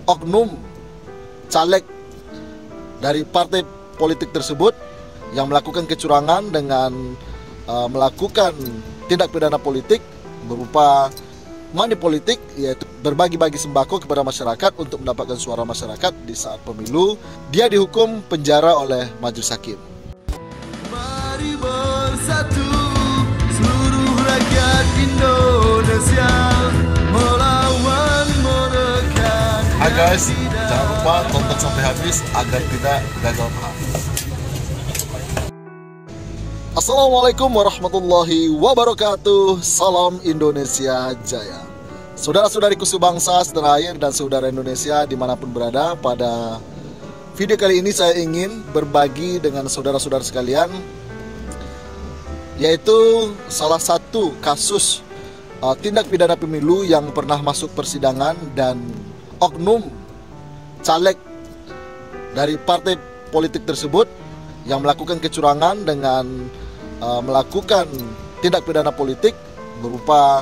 oknum caleg dari partai politik tersebut yang melakukan kecurangan dengan melakukan tindak pidana politik berupa money politik, yaitu berbagi-bagi sembako kepada masyarakat untuk mendapatkan suara masyarakat di saat pemilu. Dia dihukum penjara oleh majelis hakim. Mari bersatu seluruh rakyat Indonesia melawan menekan. Hai guys, jangan lupa tonton sampai habis agar tidak gagal paham. Assalamualaikum warahmatullahi wabarakatuh. Salam Indonesia Jaya. Saudara-saudariku sebangsa, setanah air, dan saudara Indonesia dimanapun berada, pada video kali ini saya ingin berbagi dengan saudara-saudara sekalian, yaitu salah satu kasus tindak pidana pemilu yang pernah masuk persidangan dan oknum caleg dari partai politik tersebut yang melakukan kecurangan dengan melakukan tindak pidana politik berupa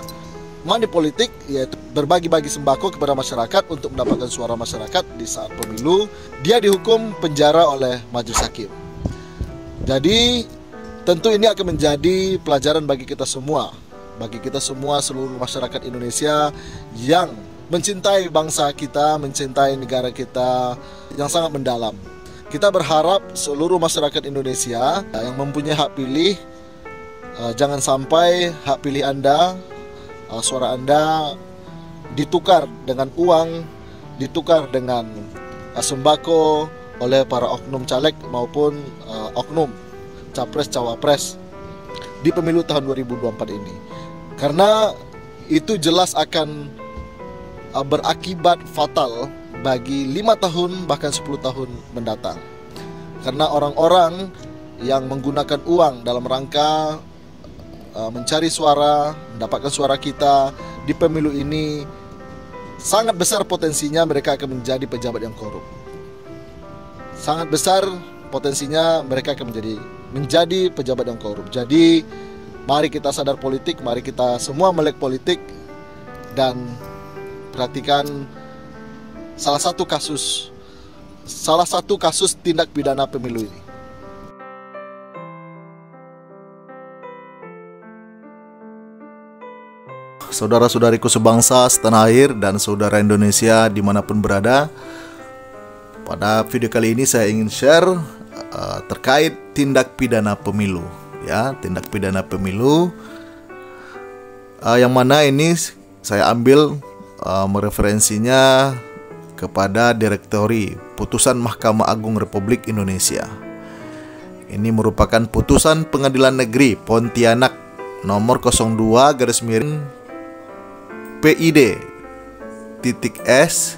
money politik, yaitu berbagi-bagi sembako kepada masyarakat untuk mendapatkan suara masyarakat di saat pemilu. Dia dihukum penjara oleh majelis hakim. Jadi tentu ini akan menjadi pelajaran bagi kita semua, seluruh masyarakat Indonesia yang mencintai bangsa kita, mencintai negara kita yang sangat mendalam. Kita berharap seluruh masyarakat Indonesia yang mempunyai hak pilih, jangan sampai hak pilih Anda, suara Anda ditukar dengan uang, ditukar dengan sembako oleh para oknum caleg maupun oknum capres-cawapres di pemilu tahun 2024 ini. Karena itu jelas akan berakibat fatal bagi 5 tahun bahkan 10 tahun mendatang. Karena orang-orang yang menggunakan uang dalam rangka mencari suara, mendapatkan suara kita di pemilu ini, sangat besar potensinya mereka akan menjadi pejabat yang korup. Sangat besar potensinya mereka akan menjadi pejabat yang korup. Jadi mari kita sadar politik, mari kita semua melek politik dan perhatikan salah satu kasus tindak pidana pemilu ini. Saudara-saudariku sebangsa, setanah air, dan saudara Indonesia dimanapun berada, pada video kali ini saya ingin share terkait tindak pidana pemilu, ya, tindak pidana pemilu yang mana ini saya ambil mereferensinya kepada Direktori Putusan Mahkamah Agung Republik Indonesia. Ini merupakan putusan Pengadilan Negeri Pontianak nomor 02 garis miring PID S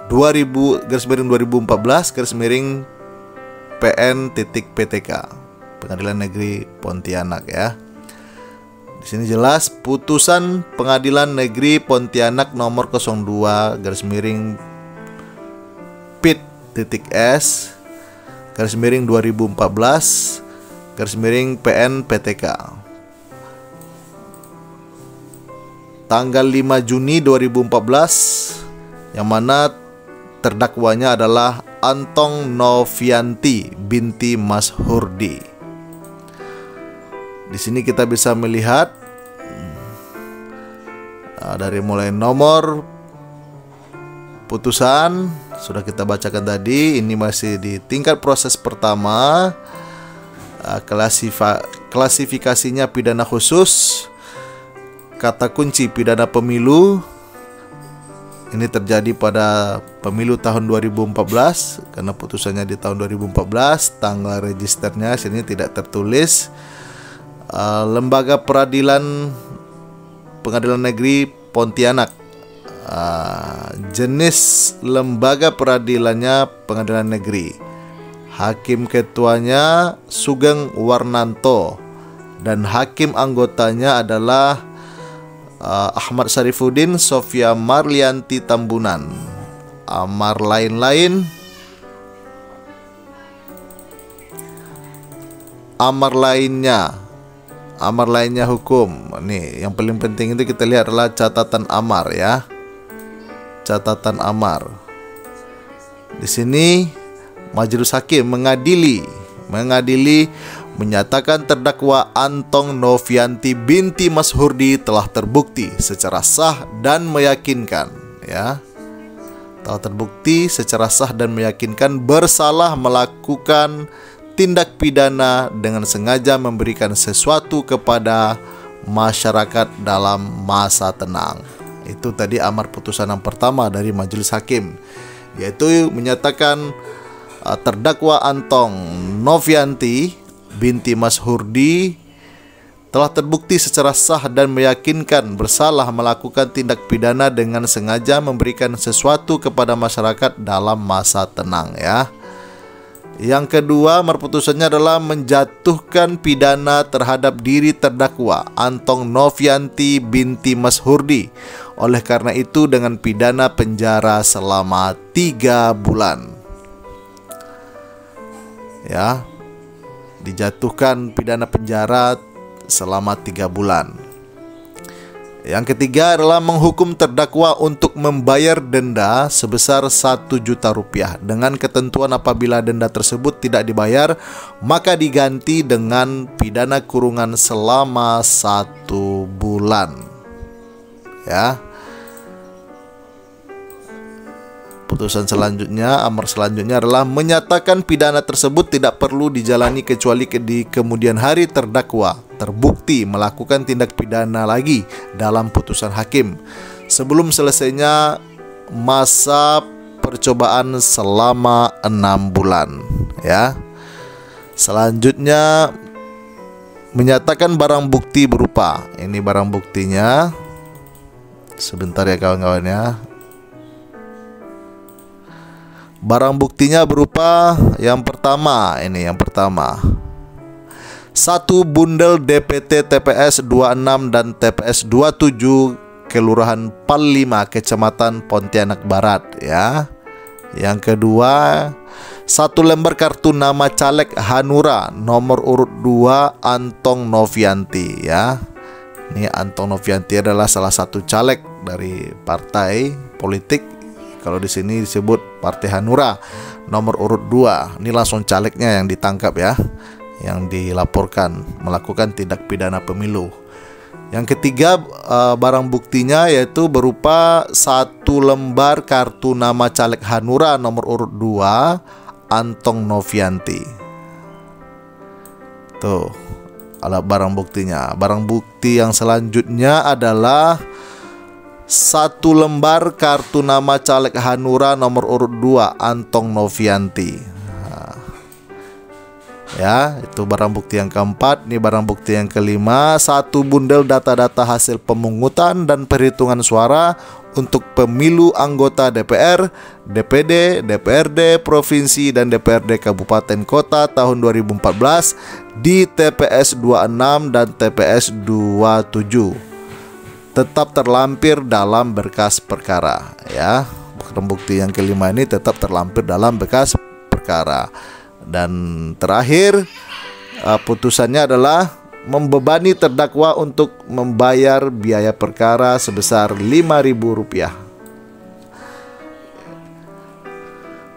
2000 garis miring 2014 garis miring PN PTK Pengadilan Negeri Pontianak, ya. Di sini jelas putusan Pengadilan Negeri Pontianak nomor 02 garis miring PID.S garis miring 2014 garis miring PN PTK tanggal 5 Juni 2014, yang mana terdakwanya adalah Antong Novianti binti Mas Hurdi. Di sini kita bisa melihat dari mulai nomor putusan sudah kita bacakan tadi. Ini masih di tingkat proses pertama. Klasifikasinya pidana khusus. Kata kunci pidana pemilu. Ini terjadi pada pemilu tahun 2014 karena putusannya di tahun 2014. Tanggal registernya sini tidak tertulis. Lembaga Peradilan Pengadilan Negeri Pontianak. Jenis lembaga peradilannya Pengadilan Negeri. Hakim ketuanya Sugeng Warnanto dan hakim anggotanya adalah Ahmad Syarifuddin, Sofia Marlianti Tambunan. Amar lain-lain, amar lainnya hukum. Nih, yang paling penting itu kita lihat adalah catatan amar, ya. catatan amar. Di sini Majelis Hakim mengadili menyatakan terdakwa Antong Novianti binti Mas Hurdi telah terbukti secara sah dan meyakinkan, ya. Telah terbukti secara sah dan meyakinkan bersalah melakukan tindak pidana dengan sengaja memberikan sesuatu kepada masyarakat dalam masa tenang. Itu tadi amar putusan yang pertama dari Majelis Hakim, yaitu menyatakan terdakwa Antong Novianti binti Mas Hurdi telah terbukti secara sah dan meyakinkan bersalah melakukan tindak pidana dengan sengaja memberikan sesuatu kepada masyarakat dalam masa tenang, ya. Yang kedua, amar putusannya adalah menjatuhkan pidana terhadap diri terdakwa Antong Novianti binti Mas Hurdi. Oleh karena itu dengan pidana penjara selama 3 bulan. Ya, dijatuhkan pidana penjara selama 3 bulan. Yang ketiga adalah menghukum terdakwa untuk membayar denda sebesar 1 juta rupiah dengan ketentuan apabila denda tersebut tidak dibayar maka diganti dengan pidana kurungan selama 1 bulan. Ya. Putusan selanjutnya, amar selanjutnya adalah menyatakan pidana tersebut tidak perlu dijalani kecuali di kemudian hari terdakwa terbukti melakukan tindak pidana lagi dalam putusan hakim sebelum selesainya masa percobaan selama 6 bulan, ya. Selanjutnya menyatakan barang bukti berupa, ini barang buktinya. Sebentar ya kawan-kawan, ya. Barang buktinya berupa yang pertama, ini yang pertama. 1 bundel DPT TPS 26 dan TPS 27 Kelurahan Pal 5 Kecamatan Pontianak Barat, ya. Yang kedua, 1 lembar kartu nama caleg Hanura nomor urut 2 Antong Novianti, ya. Ini Antong Novianti adalah salah satu caleg dari partai politik. Kalau di sini disebut Partai Hanura nomor urut 2. Ini langsung calegnya yang ditangkap, ya, yang dilaporkan melakukan tindak pidana pemilu. Yang ketiga, barang buktinya yaitu berupa 1 lembar kartu nama caleg Hanura nomor urut 2 Antong Novianti. Tuh, ada barang buktinya. Barang bukti yang selanjutnya adalah 1 lembar kartu nama caleg Hanura nomor urut 2 Antong Novianti. Ya, itu barang bukti yang keempat. Ini barang bukti yang kelima, 1 bundel data-data hasil pemungutan dan perhitungan suara untuk pemilu anggota DPR, DPD, DPRD Provinsi dan DPRD Kabupaten Kota tahun 2014 di TPS 26 dan TPS 27. Tetap terlampir dalam berkas perkara, ya. Barang bukti yang kelima ini tetap terlampir dalam berkas perkara. Dan terakhir, putusannya adalah membebani terdakwa untuk membayar biaya perkara sebesar Rp5.000.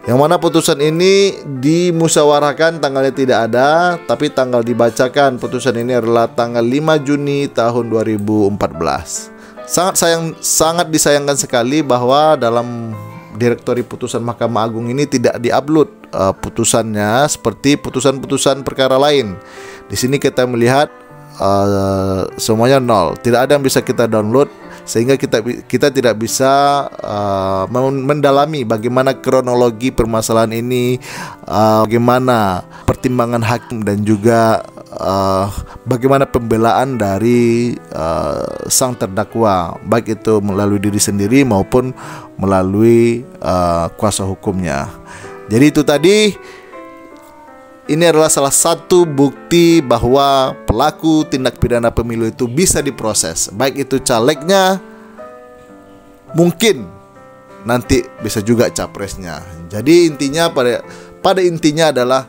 Yang mana putusan ini dimusyawarahkan, tanggalnya tidak ada, tapi tanggal dibacakan putusan ini adalah tanggal 5 Juni tahun 2014. Sangat disayangkan sekali bahwa dalam direktori putusan Mahkamah Agung ini tidak diupload putusannya seperti putusan-putusan perkara lain. Di sini kita melihat semuanya nol, tidak ada yang bisa kita download, sehingga kita tidak bisa mendalami bagaimana kronologi permasalahan ini, bagaimana pertimbangan hakim dan juga bagaimana pembelaan dari sang terdakwa, baik itu melalui diri sendiri maupun melalui kuasa hukumnya. Jadi itu tadi, ini adalah salah satu bukti bahwa pelaku tindak pidana pemilu itu bisa diproses, baik itu calegnya, mungkin nanti bisa juga capresnya. Jadi intinya pada intinya adalah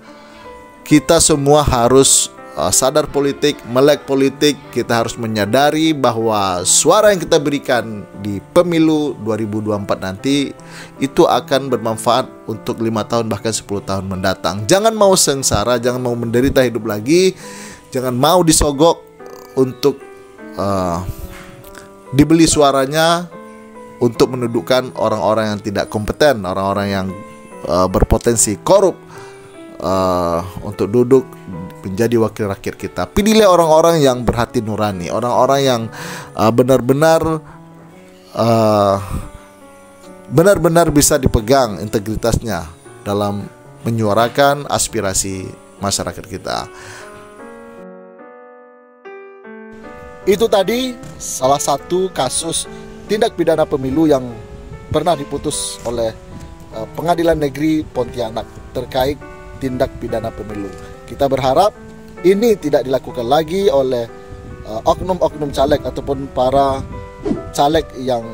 kita semua harus sadar politik, melek politik. Kita harus menyadari bahwa suara yang kita berikan di pemilu 2024 nanti itu akan bermanfaat untuk 5 tahun bahkan 10 tahun mendatang. Jangan mau sengsara, jangan mau menderita hidup lagi, jangan mau disogok untuk dibeli suaranya untuk menundukkan orang-orang yang tidak kompeten, orang-orang yang berpotensi korup untuk duduk menjadi wakil rakyat kita. Pilihlah orang-orang yang berhati nurani, orang-orang yang benar-benar bisa dipegang integritasnya dalam menyuarakan aspirasi masyarakat kita. Itu tadi salah satu kasus tindak pidana pemilu yang pernah diputus oleh Pengadilan Negeri Pontianak terkait tindak pidana pemilu. Kita berharap ini tidak dilakukan lagi oleh oknum-oknum caleg ataupun para caleg yang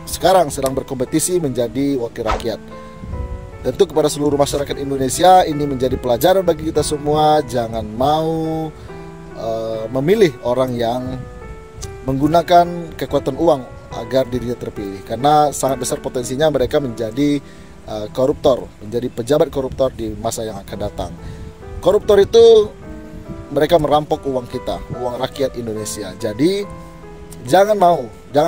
sekarang sedang berkompetisi menjadi wakil rakyat. Tentu kepada seluruh masyarakat Indonesia ini menjadi pelajaran bagi kita semua. Jangan mau memilih orang yang menggunakan kekuatan uang agar dirinya terpilih, karena sangat besar potensinya mereka menjadi koruptor, menjadi pejabat koruptor di masa yang akan datang. Koruptor itu mereka merampok uang kita, uang rakyat Indonesia. Jadi jangan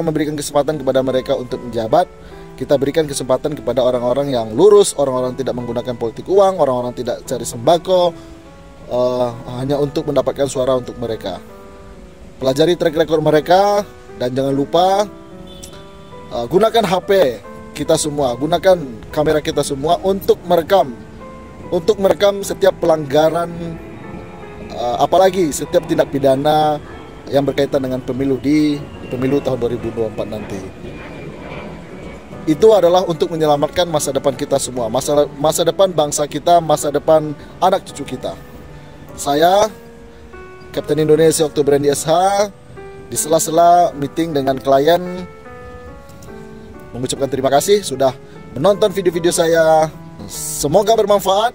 memberikan kesempatan kepada mereka untuk menjabat. Kita berikan kesempatan kepada orang-orang yang lurus, orang-orang tidak menggunakan politik uang, orang-orang tidak cari sembako hanya untuk mendapatkan suara untuk mereka. Pelajari track record mereka dan jangan lupa gunakan HP kita semua, gunakan kamera kita semua untuk merekam setiap pelanggaran, apalagi setiap tindak pidana yang berkaitan dengan pemilu di pemilu tahun 2024 nanti. Itu adalah untuk menyelamatkan masa depan kita semua, masa depan bangsa kita, masa depan anak cucu kita. Saya Kapten Indonesia Oktober SH di sela-sela meeting dengan klien mengucapkan terima kasih sudah menonton video-video saya. Semoga bermanfaat.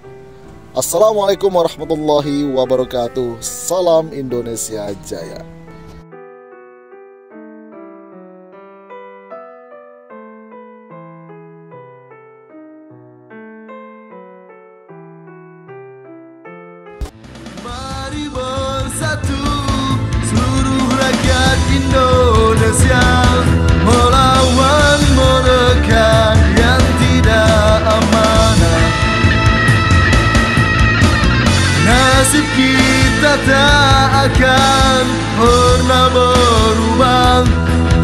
Assalamualaikum warahmatullahi wabarakatuh. Salam Indonesia Jaya. Mari bersatu seluruh rakyat Indonesia, melawan mereka yang tidak amanah. Nasib kita tak akan pernah berubah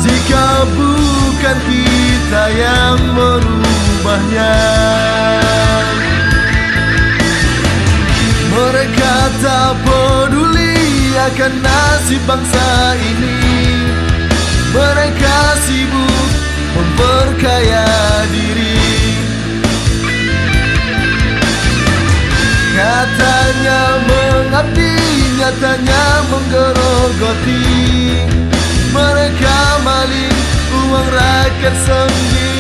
jika bukan kita yang merubahnya. Mereka tak peduli akan nasib bangsa ini. Mereka sibuk memperkaya diri. Katanya mengabdi, nyatanya menggerogoti. Mereka maling uang rakyat sendiri.